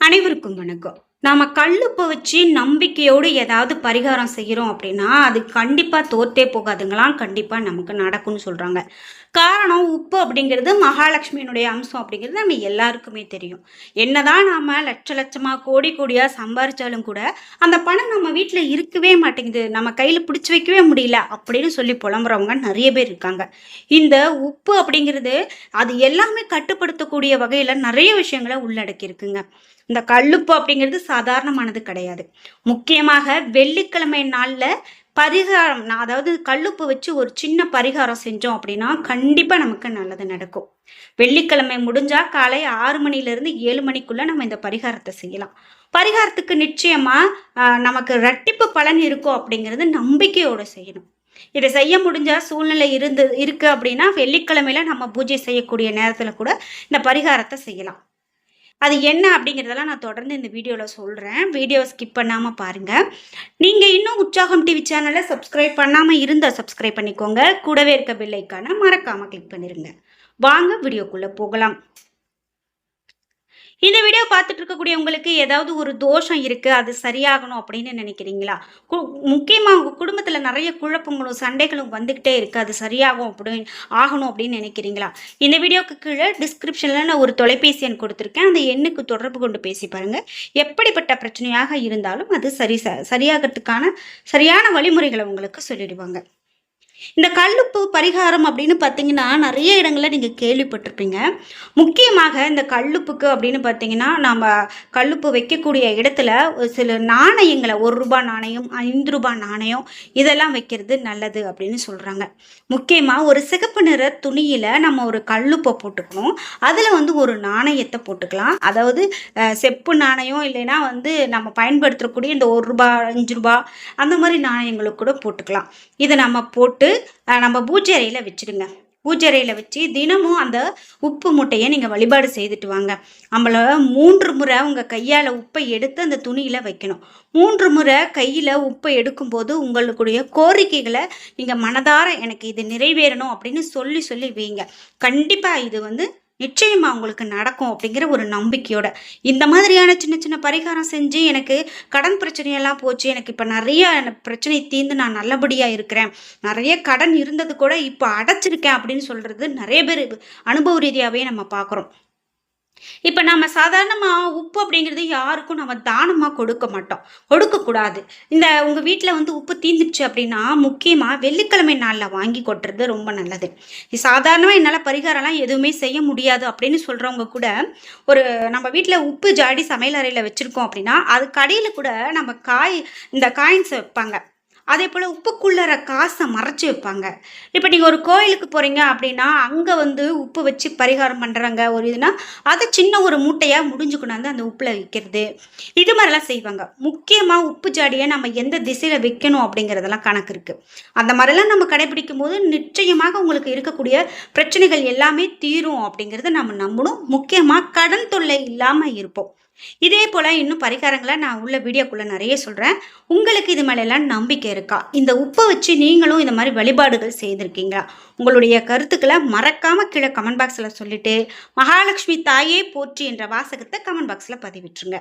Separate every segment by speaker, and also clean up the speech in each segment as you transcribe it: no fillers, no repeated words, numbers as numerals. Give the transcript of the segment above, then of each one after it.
Speaker 1: அனைவருக்கும் வணக்கம். நாம கல்லுப்ப வச்சு நம்பிக்கையோடு ஏதாவது பரிகாரம் செய்கிறோம் அப்படின்னா, அது கண்டிப்பா தோத்தே போகாதுங்களாம். கண்டிப்பா நமக்கு நடக்கும்னு சொல்றாங்க. காரணம் உப்பு அப்படிங்கிறது மகாலட்சுமியினுடைய அம்சம் அப்படிங்கிறது நம்ம எல்லாருக்குமே தெரியும். என்னதான் நாம லட்ச லட்சமா, கோடி கோடியா சம்பாரிச்சாலும் கூட, அந்த பணம் நம்ம வீட்ல இருக்கவே மாட்டேங்குது. நம்ம கையில பிடிச்சு வைக்கவே முடியல அப்படின்னு சொல்லி புலம்புறவங்க நெறைய பேர் இருக்காங்க. இந்த உப்பு அப்படிங்கிறது, அது எல்லாமே கட்டுப்படுத்தக்கூடிய வகையில நெறைய விஷயங்கள உள்ளடக்கி இருக்குங்க. இந்த கல்லுப்பு அப்படிங்கிறது சாதாரணமானது கிடையாது. முக்கியமாக வெள்ளிக்கிழமை நாள்ல பரிகாரம் அதாவது கல்லுப்பு வச்சு ஒரு சின்ன பரிகாரம் செஞ்சோம் அப்படின்னா, கண்டிப்பா நமக்கு நல்லது நடக்கும். வெள்ளிக்கிழமை முடிஞ்சா காலை 6 மணியிலிருந்து 7 மணிக்குள்ள நம்ம இந்த பரிகாரத்த செய்யலாம். பரிகாரத்துக்கு நிச்சயமா நமக்கு இரட்டிப்பு பலன் இருக்கும் அப்படிங்கிறது நம்பிக்கையோட செய்யணும். இத செய்ய முடிஞ்சா சூழ்நிலை இருக்கு அப்படின்னா, வெள்ளிக்கிழமையில நம்ம பூஜை செய்யக்கூடிய நேரத்துல கூட இந்த பரிகாரத்த செய்யலாம். அது என்ன அப்படிங்கிறதெல்லாம் நான் தொடர்ந்து இந்த வீடியோல சொல்றேன். வீடியோவ ஸ்கிப் பண்ணாம பாருங்க. நீங்க இன்னும் உற்சாகம் டிவி சேனல சப்ஸ்கிரைப் பண்ணாம இருந்தா சப்ஸ்கிரைப் பண்ணிக்கோங்க. கூடவே இருக்க பெல் ஐகான மறக்காம கிளிக் பண்ணிருங்க. வாங்க வீடியோக்குள்ள போகலாம். இந்த வீடியோ பார்த்துட்டு இருக்கக்கூடிய உங்களுக்கு ஏதாவது ஒரு தோஷம் இருக்கு, அது சரியாகணும் அப்படின்னு நினைக்கிறீங்களா? கு முக்கியமா உங்க குடும்பத்துல நெறைய குழப்பங்களும், சண்டைகளும் வந்துகிட்டே இருக்கு. அது சரியாகும் ஆகணும் அப்படின்னு நினைக்கிறீங்களா? இந்த வீடியோக்கு கீழ டிஸ்கிரிப்ஷன்ல நான் ஒரு தொலைபேசி எண் கொடுத்திருக்கேன். அந்த எண்ணுக்கு தொடர்பு கொண்டு பேசி பாருங்க. எப்படிப்பட்ட பிரச்சனையாக இருந்தாலும் அது சரியாகறதுக்கான சரியான வழிமுறைகள உங்களுக்கு சொல்லிடுவாங்க. இந்த கல்லுப்பு பரிகாரம் அப்படின்னு பார்த்தீங்கன்னா, நெறைய இடங்கள்ல நீங்க கேள்விப்பட்டிருப்பீங்க. முக்கியமாக இந்த கல்லுப்புக்கு அப்படின்னு பார்த்தீங்கன்னா, நாம கல்லுப்பு வைக்கக்கூடிய இடத்துல ஒரு சில நாணயங்கள ரூ. 1 நாணயம், ரூ. 5 நாணயம் இதெல்லாம் வைக்கிறது நல்லது அப்படின்னு சொல்றாங்க. முக்கியமா ஒரு சிகப்பு நிற துணியில நம்ம ஒரு கல்லுப்ப போட்டுக்கணும். அதுல ஒரு நாணயத்த போட்டுக்கலாம். அதாவது செப்பு நாணயம் இல்லைன்னா நம்ம பயன்படுத்தக்கூடிய இந்த ரூ. 1, ரூ. 5 அந்த மாரி நாணயங்களுக்கு கூட போட்டுக்கலாம். இத நம்ம போட்டு நம்ம பூஜை அறையில வச்சுடுங்க. பூஜை அறையில வச்சு தினமும் அந்த உப்பு மூட்டைய நீங்க வழிபாடு செய்துட்டு வாங்க. நம்மள 3 முறை உங்க கையால உப்பை எடுத்து அந்த துணியில வைக்கணும். 3 முறை கையில உப்பை எடுக்கும்போது உங்களுடைய கோரிக்கைகளை நீங்க மனதார எனக்கு இது நிறைவேறணும் அப்படின்னு சொல்லி சொல்லி வைங்க. கண்டிப்பா இது நிச்சயமா உங்களுக்கு நடக்கும் அப்படிங்கிற ஒரு நம்பிக்கையோட இந்த மாதிரியான சின்ன சின்ன பரிகாரம் செஞ்சு எனக்கு கடன் பிரச்சனையெல்லாம் போச்சு, எனக்கு இப்போ நிறைய பிரச்சனை தீர்ந்து நான் நல்லபடியா இருக்கிறேன், நிறைய கடன் இருந்தது கூட இப்போ அடைச்சிருக்கேன் அப்படின்னு சொல்றது நிறைய பேர் அனுபவ ரீதியாவே நம்ம பார்க்குறோம். இப்ப நம்ம சாதாரணமா உப்பு அப்படிங்கிறது யாருக்கும் நம்ம தானமா கொடுக்க மாட்டோம். கொடுக்கக்கூடாது. உங்க வீட்ல உப்பு தீந்துருச்சு அப்படின்னா, முக்கியமா வெள்ளிக்கிழமை நாள்ல வாங்கி கொட்டுறது ரொம்ப நல்லது. சாதாரணமா என்னால பரிகாரம்லாம் எதுவுமே செய்ய முடியாது அப்படின்னு சொல்றவங்க கூட, ஒரு நம்ம வீட்ல உப்பு ஜாடி சமையல் அறையில வச்சிருக்கோம் அப்படின்னா, அதுக்கு அடியில கூட நம்ம இந்த காயின்ஸ் வைப்பாங்க. அதே போல உப்புக்குள்ளற காசை மறைச்சு வைப்பாங்க. இப்ப நீங்க ஒரு கோயிலுக்கு போறீங்க அப்படின்னா, அங்க உப்பு வச்சு பரிகாரம் பண்றாங்க ஒரு இதுனா, அத சின்ன ஒரு மூட்டையா முடிஞ்சு கொண்டாந்து அந்த உப்புல வைக்கிறது. இது மாரிலாம் செய்வாங்க. முக்கியமா உப்பு ஜாடிய நம்ம எந்த திசையில வைக்கணும் அப்படிங்கிறதெல்லாம் கணக்கு இருக்கு. அந்த மாரிலாம் நம்ம கடைபிடிக்கும்போது, நிச்சயமாக உங்களுக்கு இருக்கக்கூடிய பிரச்சனைகள் எல்லாமே தீரும் அப்படிங்கிறத நம்ம நம்பணும். முக்கியமா கடன் தொல்லை இல்லாம இருப்போம். இதே போல இன்னும் பரிகாரங்கள நான் உள்ள வீடியோக்குள்ள நிறைய சொல்றேன். உங்களுக்கு இது மேலெல்லாம் நம்பிக்கை இருக்கா? இந்த உப்ப வச்சு நீங்களும் இந்த மாரி வழிபாடுகள் செய்திருக்கீங்களா? உங்களுடைய கருத்துக்கள மறக்காம கீழ கமெண்ட் பாக்ஸ்ல சொல்லிட்டு, மகாலட்சுமி தாயே போற்றி என்ற வாசகத்த கமெண்ட் பாக்ஸ்ல பதிவிட்டுருங்க.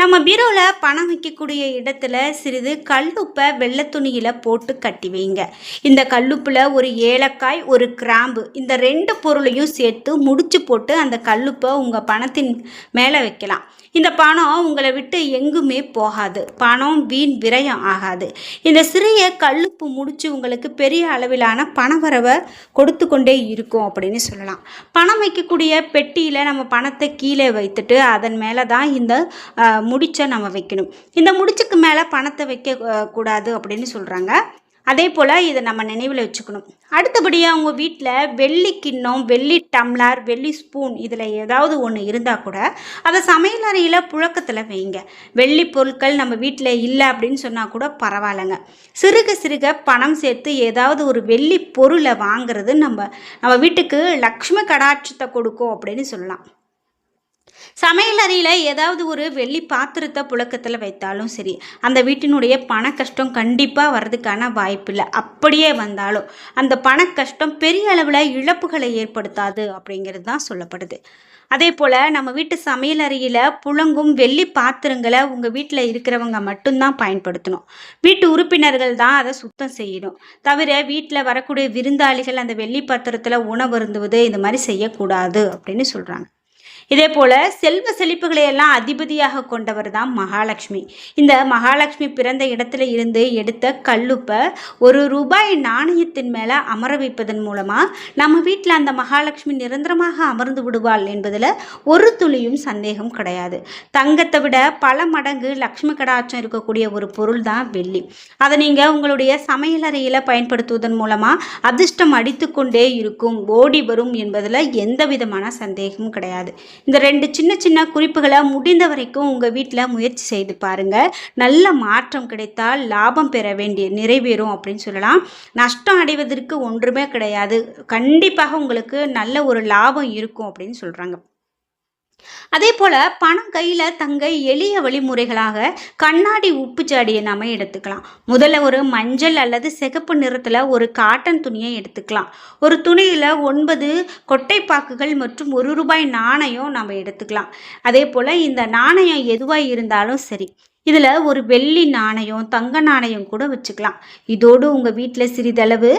Speaker 1: நம்ம பீரோல பணம் வைக்கக்கூடிய இடத்துல சிறிது கல்லுப்பை வெள்ளை துணியில போட்டு கட்டி வைங்க. இந்த கல்லுப்புல ஒரு ஏலக்காய், ஒரு கிராம்பு இந்த 2 பொருளையும் சேர்த்து முடிச்சு போட்டு அந்த கல்லுப்பை உங்க பணத்தின் மேல வைக்கலாம். இந்த பணம் உங்களை விட்டு எங்குமே போகாது. பணம் வீண் விரயம் ஆகாது. இந்த சிறிய கல்லுப்பு முடிச்சு உங்களுக்கு பெரிய அளவிலான பணவரவை கொடுத்து கொண்டே இருக்கும் அப்படின்னு சொல்லலாம். பணம் வைக்கக்கூடிய பெட்டியில நம்ம பணத்தை கீழே வைத்துட்டு அதன் மேலே தான் இந்த முடிச்சை நம்ம வைக்கணும். இந்த முடிச்சுக்கு மேலே பணத்தை வைக்க கூடாது அப்படின்னு சொல்கிறாங்க. அதே போல் இதை நம்ம நினைவில் வச்சுக்கணும். அடுத்தபடியாக உங்கள் வீட்டில் வெள்ளி கிண்ணம், வெள்ளி டம்ளர், வெள்ளி ஸ்பூன் இதில் ஏதாவது ஒன்று இருந்தால் கூட அதை சமையலறையில் புழக்கத்தில் வைங்க. வெள்ளி பொருட்கள் நம்ம வீட்டில் இல்லை அப்படின்னு சொன்னால் கூட பரவாயில்லைங்க. சிறுக சிறுக பணம் சேர்த்து ஏதாவது ஒரு வெள்ளி பொருளை வாங்கிறது நம்ம வீட்டுக்கு லக்ஷ்மி கடாட்சத்தை கொடுக்கும் அப்படின்னு சொல்லலாம். சமையல் அறையில ஏதாவது ஒரு வெள்ளி பாத்திரத்த புழக்கத்துல வைத்தாலும் சரி, அந்த வீட்டினுடைய பண கஷ்டம் கண்டிப்பா வர்றதுக்கான வாய்ப்பில்ல. அப்படியே வந்தாலும், அந்த பண கஷ்டம் பெரிய அளவுல இழப்புகளை ஏற்படுத்தாது அப்படிங்கிறது தான் சொல்லப்படுது. அதேபோல நம்ம வீட்டு சமையல் அறையில புழங்கும் வெள்ளி பாத்திரங்கள உங்க வீட்ல இருக்கிறவங்க மட்டும் தான் பயன்படுத்தணும். வீட்டு உறுப்பினர்கள் தான் அத சுத்தம் செய்யணும். தவிர வீட்ல வரக்கூடிய விருந்தாளிகள் அந்த வெள்ளி பாத்திரத்துல உணவு அருந்துவது, இந்த மாரி செய்யக்கூடாது அப்படின்னு சொல்றாங்க. இதே போல செல்வ செழிப்புகளை எல்லாம் அதிபதியாக கொண்டவர் தான் மகாலட்சுமி. இந்த மகாலட்சுமி பிறந்த இடத்துல இருந்து எடுத்த கல்லுப்ப ஒரு ரூபாய் நாணயத்தின் மேல அமர வைப்பதன் மூலமா நம்ம வீட்டில் அந்த மகாலட்சுமி நிரந்தரமாக அமர்ந்து விடுவாள் என்பதில் ஒரு துளியும் சந்தேகம் கிடையாது. தங்கத்தை விட பல மடங்கு லக்ஷ்மி கடாட்சம் இருக்கக்கூடிய ஒரு பொருள் தான் வெள்ளி. அதை நீங்க உங்களுடைய சமையலறையில பயன்படுத்துவதன் மூலமா அதிர்ஷ்டம் அடித்து கொண்டே இருக்கும், ஓடி வரும் என்பதில் எந்த விதமான சந்தேகமும் கிடையாது. இந்த 2 சின்ன சின்ன குறிப்புகளை முடிந்த வரைக்கும் உங்கள் வீட்டில் முயற்சி செய்து பாருங்கள். நல்ல மாற்றம் கிடைத்தால் லாபம் பெற வேண்டிய நிறைவேறும் அப்படின்னு சொல்லலாம். நஷ்டம் அடைவதற்கு ஒன்றுமே கிடையாது. கண்டிப்பாக உங்களுக்கு நல்ல ஒரு லாபம் இருக்கும் அப்படின்னு சொல்கிறாங்க. அதே போல பணம் கையில தங்க எளிய வழிமுறைகளாக கண்ணாடி உப்பு ஜாடியை நாம எடுத்துக்கலாம். முதல்ல ஒரு மஞ்சள் அல்லது சிகப்பு நிறத்துல ஒரு காட்டன் துணியை எடுத்துக்கலாம். ஒரு துணியில 9 கொட்டைப்பாக்குகள் மற்றும் ₹1 நாணயம் நம்ம எடுத்துக்கலாம். அதே போல இந்த நாணயம் எதுவா இருந்தாலும் சரி, இதில் ஒரு வெள்ளி நாணயம், தங்க நாணயம் கூட வச்சுக்கலாம். இதோடு உங்கள் வீட்டில் சிறிதளவு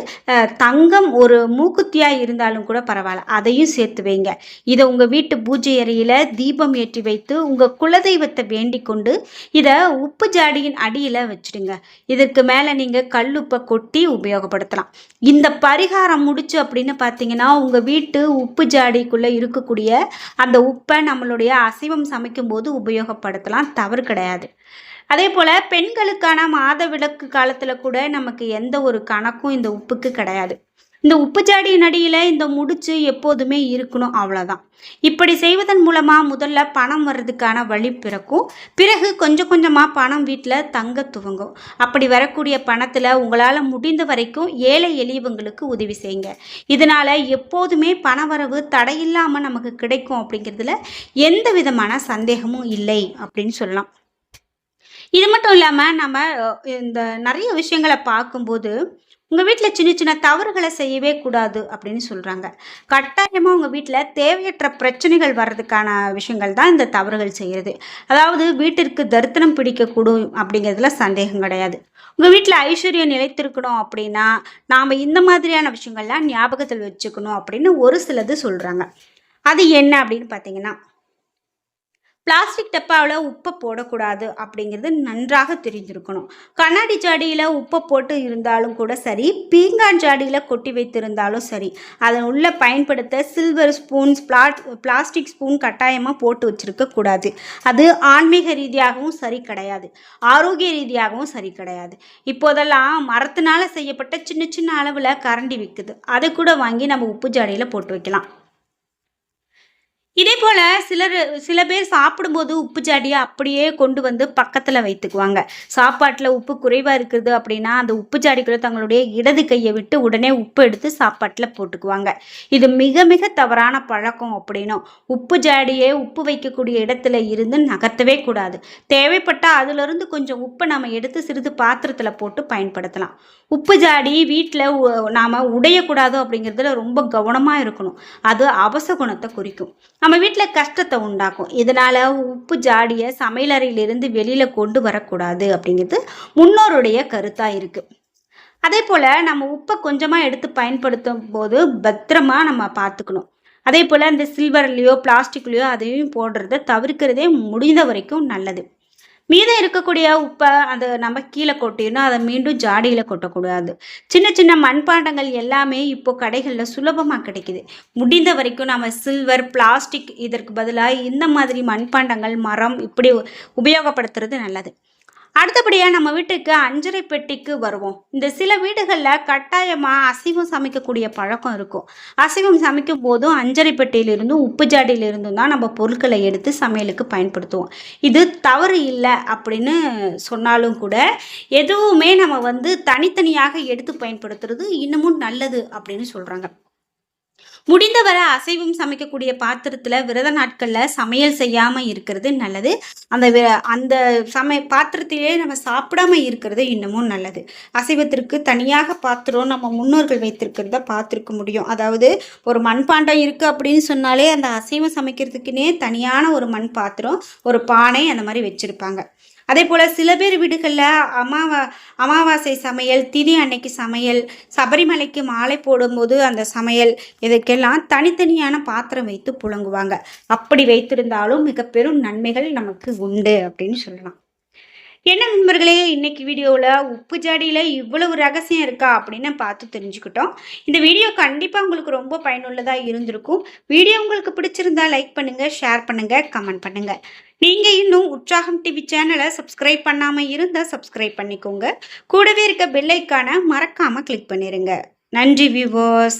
Speaker 1: தங்கம் ஒரு மூக்குத்தியாக இருந்தாலும் கூட பரவாயில்ல, அதையும் சேர்த்து வைங்க. இதை உங்கள் வீட்டு பூஜை அறையில் தீபம் ஏற்றி வைத்து உங்கள் குலதெய்வத்தை வேண்டிக் கொண்டு இதை உப்பு ஜாடியின் அடியில் வச்சுடுங்க. இதற்கு மேலே நீங்கள் கல்லுப்பை கொட்டி உபயோகப்படுத்தலாம். இந்த பரிகாரம் முடிச்சு அப்படின்னு பார்த்தீங்கன்னா உங்கள் வீட்டு உப்பு ஜாடிக்குள்ளே இருக்கக்கூடிய அந்த உப்பை நம்மளுடைய அசைவம் சமைக்கும் போது உபயோகப்படுத்தலாம், தவறு கிடையாது. அதே போல் பெண்களுக்கான மாதவிலக்கு காலத்தில் கூட நமக்கு எந்த ஒரு கணக்கும் இந்த உப்புக்கு கிடையாது. இந்த உப்பு ஜாடியின் அடியில் இந்த முடிச்சு எப்போதுமே இருக்கணும், அவ்வளோதான். இப்படி செய்வதன் மூலமாக முதல்ல பணம் வர்றதுக்கான வழி பிறக்கும். பிறகு கொஞ்சம் கொஞ்சமாக பணம் வீட்டில் தங்க துவங்கும். அப்படி வரக்கூடிய பணத்தில் உங்களால் முடிந்த வரைக்கும் ஏழை எளியவங்களுக்கு உதவி செய்யுங்க. இதனால் எப்போதுமே பணவரவு தடையில்லாமல் நமக்கு கிடைக்கும் அப்படிங்கிறதுல எந்த விதமான சந்தேகமும் இல்லை அப்படின்னு சொல்லலாம். இது மட்டும் இல்லாமல் நம்ம இந்த நிறைய விஷயங்களை பார்க்கும்போது உங்கள் வீட்டில் சின்ன சின்ன தவறுகளை செய்யவே கூடாது அப்படின்னு சொல்கிறாங்க. கட்டாயமாக உங்கள் வீட்டில் தேவையற்ற பிரச்சனைகள் வர்றதுக்கான விஷயங்கள் தான் இந்த தவறுகள் செய்கிறது. அதாவது வீட்டிற்கு தரித்திரம் பிடிக்கக்கூடும் அப்படிங்கிறதுல சந்தேகம் கிடையாது. உங்கள் வீட்டில் ஐஸ்வர்யம் நிலைத்திருக்கணும் அப்படின்னா நாம் இந்த மாதிரியான விஷயங்கள்லாம் ஞாபகத்தில் வச்சுக்கணும் அப்படின்னு ஒரு சிலது சொல்கிறாங்க. அது என்ன அப்படின்னு பார்த்தீங்கன்னா, பிளாஸ்டிக் டப்பாவில் உப்பை போடக்கூடாது அப்படிங்கிறது நன்றாக தெரிஞ்சிருக்கணும். கண்ணாடி ஜாடியில் உப்பை போட்டு இருந்தாலும் கூட சரி, பீங்கான் ஜாடியில் கொட்டி வைத்திருந்தாலும் சரி, அதன் உள்ள பயன்படுத்த சில்வர் ஸ்பூன்ஸ், பிளாஸ்டிக் ஸ்பூன் கட்டாயமாக போட்டு வச்சிருக்கக்கூடாது. அது ஆன்மீக ரீதியாகவும் சரி கிடையாது, ஆரோக்கிய ரீதியாகவும் சரி கிடையாது. இப்போதெல்லாம் மரத்தினால் செய்யப்பட்ட சின்ன சின்ன அளவில் கரண்டி விற்குது, அதை கூட வாங்கி நம்ம உப்பு ஜாடியில் போட்டு வைக்கலாம். இதே போல் சில பேர் சாப்பிடும்போது உப்பு ஜாடியை அப்படியே கொண்டு வந்து பக்கத்தில் வைத்துக்குவாங்க. சாப்பாட்டில் உப்பு குறைவாக இருக்குது அப்படின்னா அந்த உப்பு ஜாடிக்குள்ளே தங்களுடைய இடது கையை விட்டு உடனே உப்பு எடுத்து சாப்பாட்டில் போட்டுக்குவாங்க. இது மிக மிக தவறான பழக்கம் அப்படின்னும். உப்பு ஜாடியை உப்பு வைக்கக்கூடிய இடத்துல இருந்து நகர்த்தவே கூடாது. தேவைப்பட்டால் அதிலிருந்து கொஞ்சம் உப்பை நம்ம எடுத்து சிறிது பாத்திரத்தில் போட்டு பயன்படுத்தலாம். உப்பு ஜாடி வீட்டில் நாம் உடையக்கூடாது அப்படிங்கிறதுல ரொம்ப கவனமாக இருக்கணும். அது அபசகுணத்தை குறிக்கும், நம்ம வீட்டில் கஷ்டத்தை உண்டாக்கும். இதனால் உப்பு ஜாடியை சமையலறையிலிருந்து வெளியில் கொண்டு வரக்கூடாது அப்படிங்கிறது முன்னோருடைய கருத்தாக இருக்குது. அதே போல் நம்ம உப்பை கொஞ்சமாக எடுத்து பயன்படுத்தும் போது பத்திரமா நம்ம பார்த்துக்கணும். அதே போல் இந்த சில்வர்லேயோ பிளாஸ்டிக்லேயோ அதையும் போடுறத தவிர்க்கிறதே முடிந்த வரைக்கும் நல்லது. மீதம் இருக்கக்கூடிய உப்பை அதை நம்ம கீழே கொட்டிடணும், அதை மீண்டும் ஜாடியில் கொட்டக்கூடாது. சின்ன சின்ன மண்பாண்டங்கள் எல்லாமே இப்போ கடைகளில் சுலபமாக கிடைக்குது. முடிந்த வரைக்கும் நம்ம சில்வர், பிளாஸ்டிக் இதற்கு பதிலாக இந்த மாதிரி மண்பாண்டங்கள், மரம் இப்படி உபயோகப்படுத்துறது நல்லது. அடுத்தபடியாக நம்ம வீட்டுக்கு அஞ்சரை பெட்டிக்கு வருவோம். இந்த சில வீடுகளில் கட்டாயமாக அசைவம் சமைக்கக்கூடிய பழக்கம் இருக்கும். அசைவம் சமைக்கும் போதும் அஞ்சரை பெட்டியிலிருந்தும் உப்பு ஜாடியிலிருந்தும் தான் நம்ம பொருட்களை எடுத்து சமையலுக்கு பயன்படுத்துவோம். இது தவறு இல்லை அப்படின்னு சொன்னாலும் கூட எதுவுமே நம்ம தனித்தனியாக எடுத்து பயன்படுத்துறது இன்னமும் நல்லது அப்படின்னு சொல்கிறாங்க. முடிந்தவரை அசைவம் சமைக்கக்கூடிய பாத்திரத்துல விரத நாட்கள்ல சமையல் செய்யாம இருக்கிறது நல்லது. அந்த பாத்திரத்திலேயே நம்ம சாப்பிடாம இருக்கிறது இன்னமும் நல்லது. அசைவத்திற்கு தனியாக பாத்திரம் நம்ம முன்னோர்கள் வைத்திருக்கிறத பார்த்துருக்க முடியும். அதாவது ஒரு மண்பாண்டம் இருக்கு அப்படின்னு சொன்னாலே அந்த அசைவம் சமைக்கிறதுக்குன்னே தனியான ஒரு மண் பாத்திரம், ஒரு பானை அந்த மாதிரி வச்சிருப்பாங்க. அதே போல் சில பேர் வீடுகளில் அமாவாசை சமையல், திதி அன்னைக்கு சமையல், சபரிமலைக்கு மாலை போடும்போது அந்த சமையல், இதுக்கெல்லாம் தனித்தனியான பாத்திரம் வைத்து புழங்குவாங்க. அப்படி வைத்திருந்தாலும் மிக பெரும் நன்மைகள் நமக்கு உண்டு அப்படின்னு சொல்லலாம். என்ன நண்பர்களே, இன்னைக்கு வீடியோவில் உப்பு ஜாடியில் இவ்வளவு ரகசியம் இருக்கா அப்படின்னு பார்த்து தெரிஞ்சுக்கிட்டோம். இந்த வீடியோ கண்டிப்பாக உங்களுக்கு ரொம்ப பயனுள்ளதாக இருந்திருக்கும். வீடியோ உங்களுக்கு பிடிச்சிருந்தா லைக் பண்ணுங்கள், ஷேர் பண்ணுங்கள், கமெண்ட் பண்ணுங்கள். நீங்கள் இன்னும் உற்சாகம் டிவி சேனலை சப்ஸ்கிரைப் பண்ணாமல் இருந்தால் சப்ஸ்கிரைப் பண்ணிக்கோங்க. கூடவே இருக்க பெல் ஐக்கானை மறக்காமல் கிளிக் பண்ணிடுங்க. நன்றி வியூவர்ஸ்.